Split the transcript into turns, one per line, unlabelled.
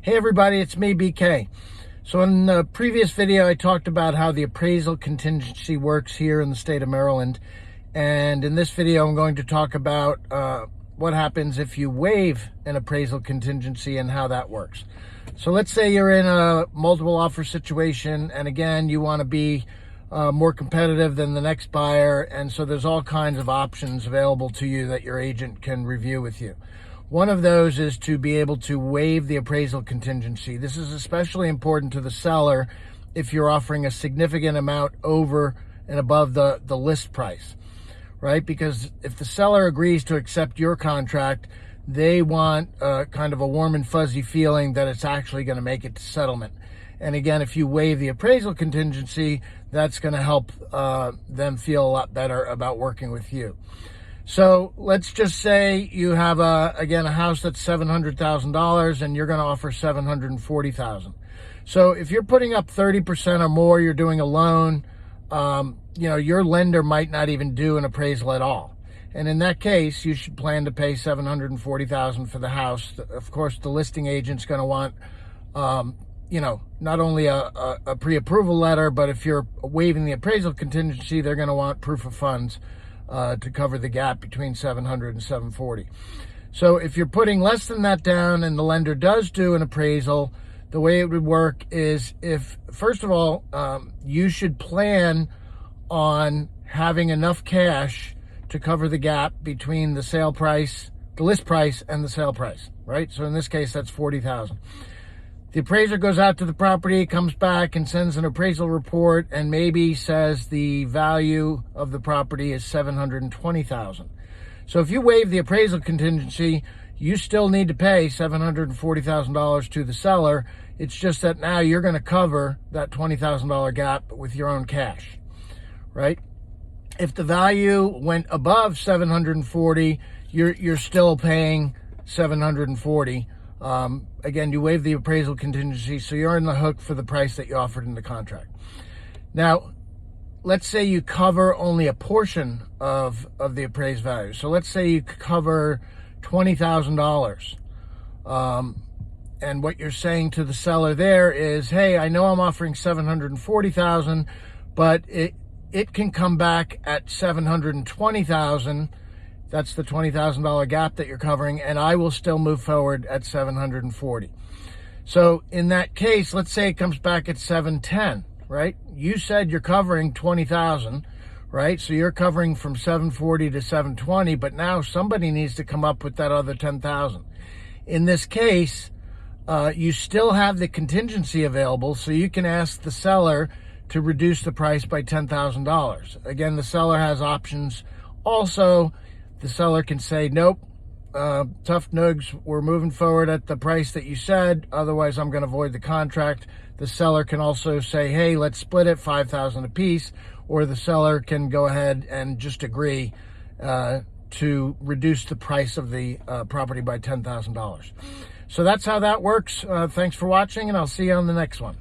Hey everybody, it's me, BK. So in the previous video, I talked about how the appraisal contingency works here in the state of Maryland. And in this video, I'm going to talk about what happens if you waive an appraisal contingency and how that works. So let's say you're in a multiple offer situation, and again, you want to be more competitive than the next buyer. And so there's all kinds of options available to you that your agent can review with you. One of those is to be able to waive the appraisal contingency. This is especially important to the seller if you're offering a significant amount over and above the list price, right? Because if the seller agrees to accept your contract, they want kind of a warm and fuzzy feeling that it's actually going to make it to settlement. And again, if you waive the appraisal contingency, that's going to help them feel a lot better about working with you. So let's just say you have a house that's $700,000 and you're going to offer $740,000. So if you're putting up 30% or more, you're doing a loan, your lender might not even do an appraisal at all. And in that case, you should plan to pay $740,000 for the house. Of course, the listing agent's going to want, not only a pre-approval letter, but if you're waiving the appraisal contingency, they're going to want proof of funds to cover the gap between 700 and 740. So if you're putting less than that down and the lender does do an appraisal, the way it would work is first of all, you should plan on having enough cash to cover the gap between the sale price, the list price, and the sale price, right? So in this case, that's $40,000. The appraiser goes out to the property, comes back and sends an appraisal report and maybe says the value of the property is $720,000. So if you waive the appraisal contingency, you still need to pay $740,000 to the seller. It's just that now you're going to cover that $20,000 gap with your own cash, right? If the value went above $740,000, you're still paying $740,000. Again, you waive the appraisal contingency, so you're on the hook for the price that you offered in the contract. Now, let's say you cover only a portion of the appraised value. So let's say you cover $20,000. And what you're saying to the seller there is, hey, I know I'm offering $740,000, but it can come back at $720,000. That's the $20,000 gap that you're covering, and I will still move forward at $740,000. So in that case, let's say it comes back at $710,000, right? You said you're covering $20,000, right? So you're covering from $740,000 to $720,000, but now somebody needs to come up with that other $10,000. In this case, you still have the contingency available, so you can ask the seller to reduce the price by $10,000. Again, the seller has options. Also, the seller can say, nope, tough nugs, we're moving forward at the price that you said, otherwise I'm going to void the contract. The seller can also say, hey, let's split it, $5,000 a piece, or the seller can go ahead and just agree to reduce the price of the property by $10,000. So that's how that works. Thanks for watching, and I'll see you on the next one.